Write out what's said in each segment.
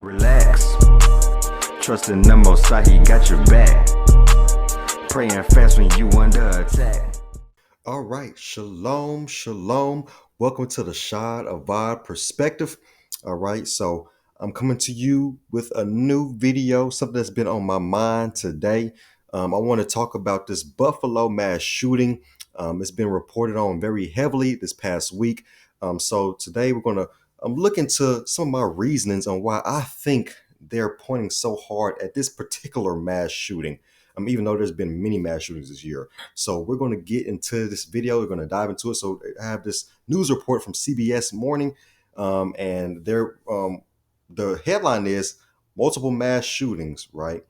Relax, trust in the Most High, He got your back. Praying fast when you under attack. All right, shalom, shalom. Welcome to the Shad Avad Perspective. All right, so I'm coming to you with a new video, something that's been on my mind today. I want to talk about this Buffalo mass shooting. It's been reported on very heavily this past week. So today we're going to look into some of my reasonings on why I think they're pointing so hard at this particular mass shooting. Even though there's been many mass shootings this year. So we're going to get into this video. We're going to dive into it. So I have this news report from CBS Morning, and the headline is multiple mass shootings, right?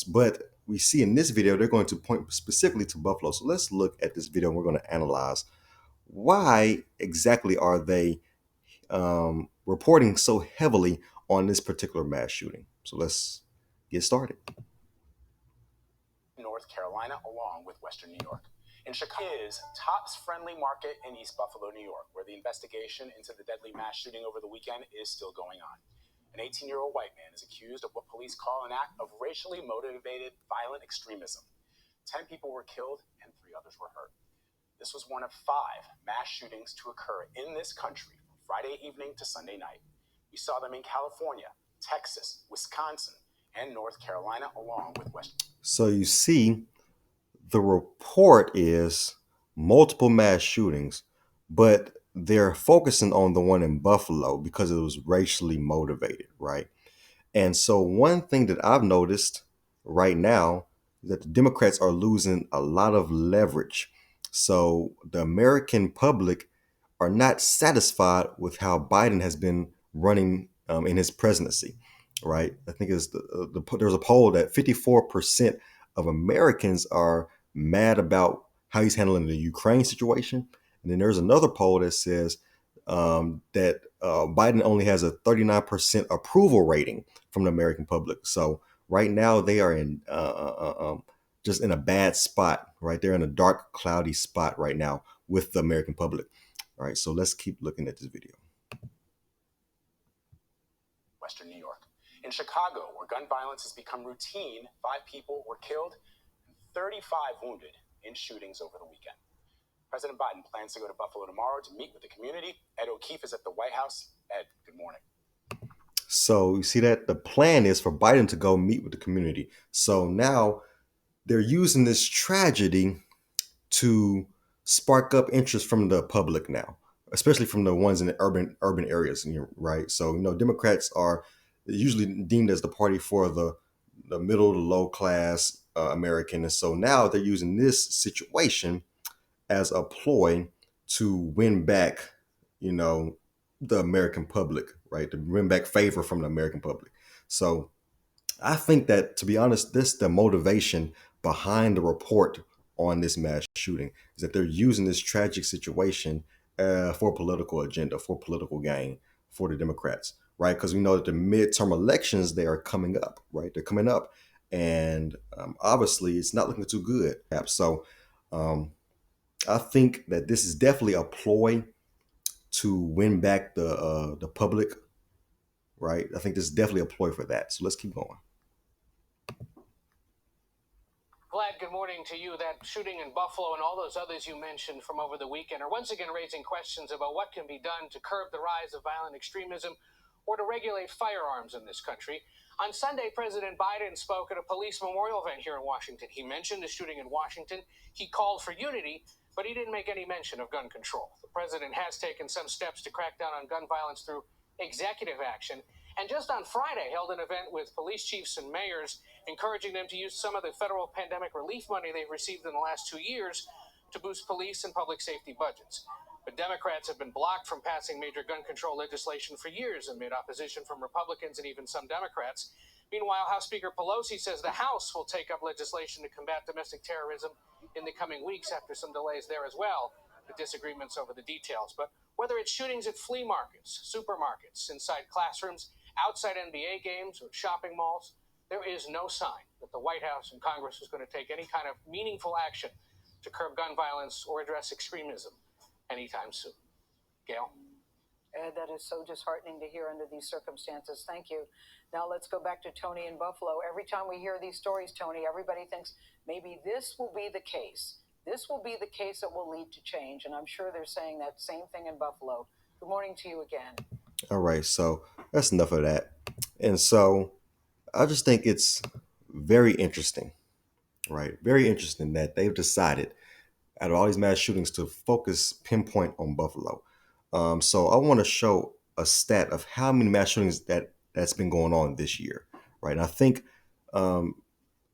But we see in this video, they're going to point specifically to Buffalo. So let's look at this video and we're going to analyze why exactly are they reporting so heavily on this particular mass shooting. So let's get started. North Carolina, along with Western New York. In Chicago is Tops Friendly Market in East Buffalo, New York, where the investigation into the deadly mass shooting over the weekend is still going on. An 18-year-old white man is accused of what police call an act of racially motivated violent extremism. 10 people were killed and 3 others were hurt. This was one of 5 mass shootings to occur in this country from Friday evening to Sunday night. We saw them in California, Texas, Wisconsin, and North Carolina, along with Western. So you see, the report is multiple mass shootings, but they're focusing on the one in Buffalo because it was racially motivated, right? And so one thing that I've noticed right now is that the Democrats are losing a lot of leverage. So the American public are not satisfied with how Biden has been running in his presidency, right? I think there's a poll that 54% of Americans are mad about how he's handling the Ukraine situation. And then there's another poll that says that Biden only has a 39% approval rating from the American public. So right now they are in just in a bad spot, right? They're in a dark, cloudy spot right now with the American public. All right, so let's keep looking at this video. Western New York. In Chicago, where gun violence has become routine, 5 people were killed and 35 wounded in shootings over the weekend. President Biden plans to go to Buffalo tomorrow to meet with the community. Ed O'Keefe is at the White House. Ed, good morning. So you see that the plan is for Biden to go meet with the community. So now they're using this tragedy to spark up interest from the public now, especially from the ones in the urban areas, right? So, Democrats are usually deemed as the party for the middle to low class American. And so now they're using this situation as a ploy to win back, the American public, right? To win back favor from the American public. So I think that, to be honest, the motivation behind the report on this mass shooting is that they're using this tragic situation for political agenda, for political gain for the Democrats, right? Because we know that the midterm elections, they are coming up, right? They're coming up. And obviously, it's not looking too good. So I think that this is definitely a ploy to win back the public, right? I think this is definitely a ploy for that. So let's keep going. Vlad, good morning to you. That shooting in Buffalo and all those others you mentioned from over the weekend are once again raising questions about what can be done to curb the rise of violent extremism or to regulate firearms in this country. On Sunday, President Biden spoke at a police memorial event here in Washington. He mentioned the shooting in Washington. He called for unity, but he didn't make any mention of gun control. The president has taken some steps to crack down on gun violence through executive action, and just on Friday held an event with police chiefs and mayors, encouraging them to use some of the federal pandemic relief money they've received in the last 2 years to boost police and public safety budgets. But Democrats have been blocked from passing major gun control legislation for years amid opposition from Republicans and even some Democrats. Meanwhile, House Speaker Pelosi says the House will take up legislation to combat domestic terrorism in the coming weeks after some delays there as well, with disagreements over the details. But whether it's shootings at flea markets, supermarkets, inside classrooms, outside NBA games, or shopping malls, there is no sign that the White House and Congress is going to take any kind of meaningful action to curb gun violence or address extremism anytime soon. Gail? Ed, that is so disheartening to hear under these circumstances. Thank you. Now let's go back to Tony in Buffalo. Every time we hear these stories, Tony, everybody thinks maybe this will be the case. This will be the case that will lead to change. And I'm sure they're saying that same thing in Buffalo. Good morning to you again. All right, so that's enough of that. And so I just think it's very interesting, right? Very interesting that they've decided out of all these mass shootings to pinpoint on Buffalo. So I want to show a stat of how many mass shootings that's been going on this year, right? And I think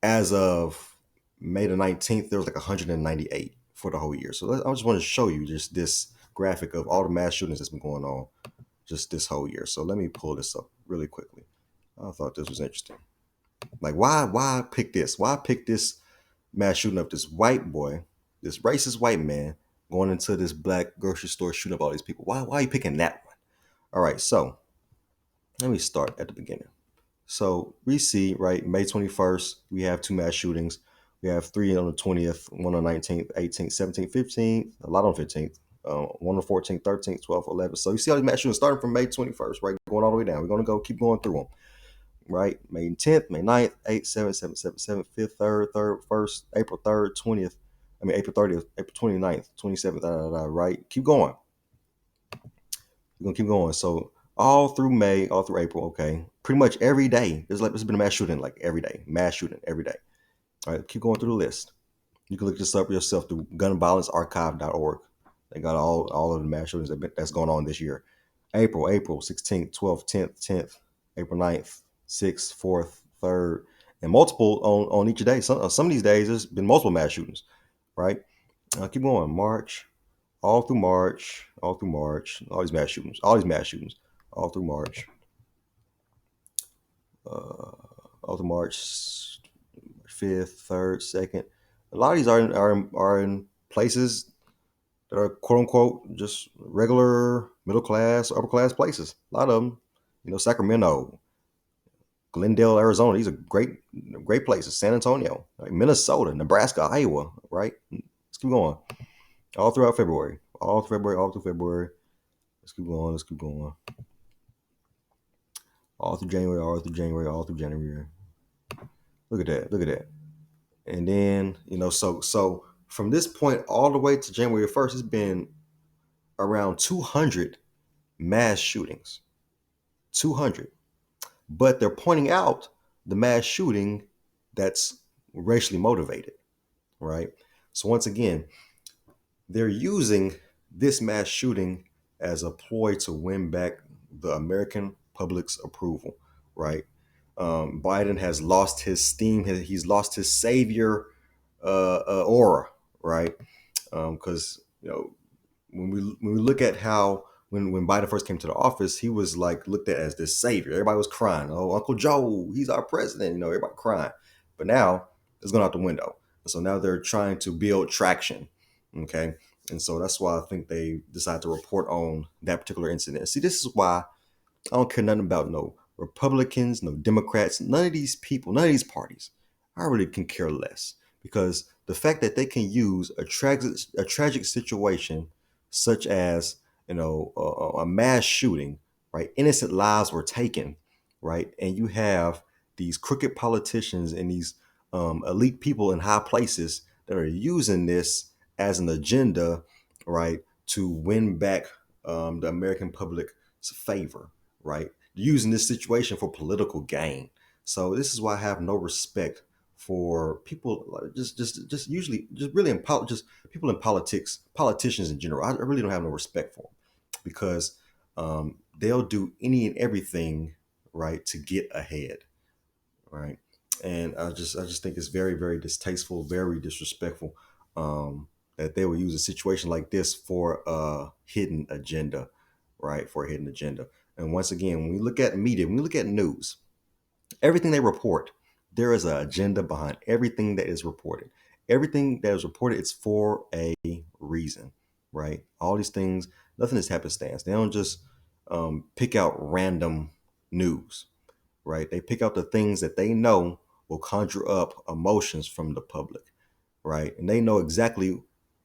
as of May the 19th, there was like 198 for the whole year. So I just want to show you just this graphic of all the mass shootings that's been going on just this whole year. So let me pull this up really quickly. I thought this was interesting. Like, why pick this? Why pick this mass shooting of this white boy, this racist white man going into this black grocery store shooting up all these people? Why are you picking that one? All right, so let me start at the beginning. So we see, right, May 21st, we have 2 mass shootings. We have 3 on the 20th, 1 on the 19th, 18th, 17th, 15th, a lot on 15th, 1 on the 14th, 13th, 12th, 11th. So you see all these mass shootings starting from May 21st, right, going all the way down. We're going to keep going through them, right? May 10th, May 9th, 8th, 7th, 7th, 7th, 5th, 3rd, 1st, April 3rd, 20th, April 30th, April 29th, 27th, right? Keep going. We're going to keep going. So all through May, all through April, okay, pretty much every day, there's been a mass shooting like every day, mass shooting every day. All right, keep going through the list. You can look this up yourself through gunviolencearchive.org. They got all of the mass shootings that's going on this year. April 16th, 12th, 10th, April 9th, 6th, 4th, 3rd, and multiple on each day. Some of these days, there's been multiple mass shootings, right? Keep going. March, all through March, all these mass shootings, all through March. All through March 5th, 3rd, 2nd. A lot of these are in places that are quote unquote just regular middle class, upper class places. A lot of them, Sacramento, Glendale, Arizona. These are great places. San Antonio, right? Minnesota, Nebraska, Iowa, right? Let's keep going. All throughout February. All through February. Let's keep going. All through January. Look at that. And then, so from this point all the way to January 1st, it's been around 200 mass shootings. 200. But they're pointing out the mass shooting that's racially motivated, right? So once again, they're using this mass shooting as a ploy to win back the American public's approval, right? Biden has lost his steam. He's lost his savior aura, right? Because when we look at how when Biden first came to the office, he was looked at as this savior. Everybody was crying. Oh, Uncle Joe, he's our president. Everybody crying. But now it's gone out the window. So now they're trying to build traction. Okay. And so that's why I think they decided to report on that particular incident. See, this is why I don't care nothing about no Republicans, no Democrats, none of these people, none of these parties. I really can care less, because the fact that they can use a tragic situation such as a mass shooting, right? Innocent lives were taken, right? And you have these crooked politicians and these elite people in high places that are using this as an agenda, right, to win back the American public's favor, right? Using this situation for political gain. So this is why I have no respect for people just really just people in politics, politicians in general. I really don't have no respect for them, because they'll do any and everything, right, to get ahead, right? And I just think it's very, very distasteful, very disrespectful that they will use a situation like this for a hidden agenda, right? For a hidden agenda. And once again, when we look at media, when we look at news, everything they report, there is an agenda behind everything that is reported. Everything that is reported, it's for a reason, right? All these things, nothing is happenstance. They don't just pick out random news, right? They pick out the things that they know will conjure up emotions from the public, right? And they know exactly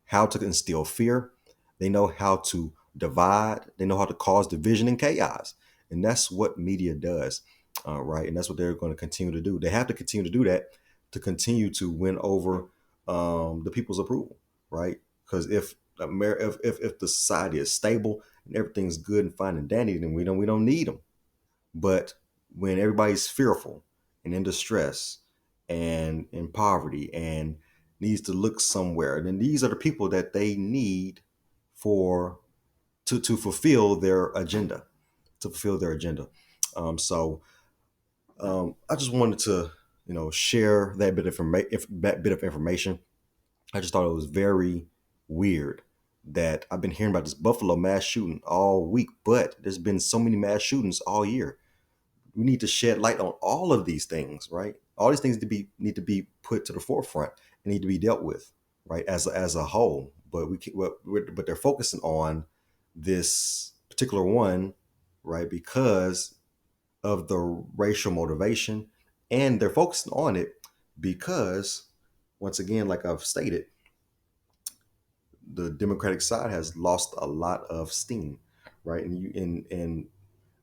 how to instill fear. They know how to divide. They know how to cause division and chaos. And that's what media does, right? And that's what they're going to continue to do. They have to continue to do that to continue to win over the people's approval, right? Because if the society is stable and everything's good and fine and dandy, then we don't need them. But when everybody's fearful and in distress and in poverty and needs to look somewhere, then these are the people that they need for to fulfill their agenda, So I just wanted to, share that bit of information. I just thought it was very weird that I've been hearing about this Buffalo mass shooting all week, but there's been so many mass shootings all year. We need to shed light on all of these things, right? All these things need to be put to the forefront and need to be dealt with, right, as a whole. But but they're focusing on this particular one, right, because of the racial motivation, and they're focusing on it because, once again, like I've stated, the Democratic side has lost a lot of steam, right? And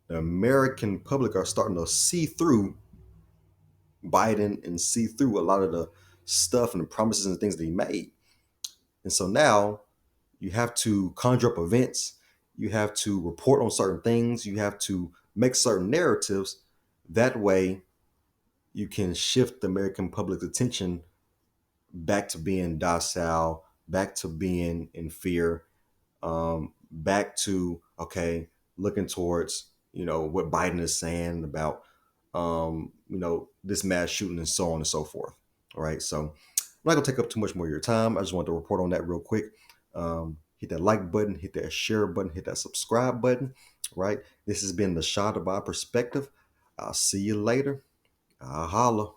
the American public are starting to see through Biden and see through a lot of the stuff and the promises and things that he made. And so now you have to conjure up events, you have to report on certain things, you have to make certain narratives. That way you can shift the American public's attention back to being docile, back to being in fear, back to, okay, looking towards, what Biden is saying about, this mass shooting and so on and so forth. All right. So I'm not going to take up too much more of your time. I just wanted to report on that real quick. Hit that like button, hit that share button, hit that subscribe button. Right. This has been the Shot of Our Perspective. I'll see you later. I'll holla.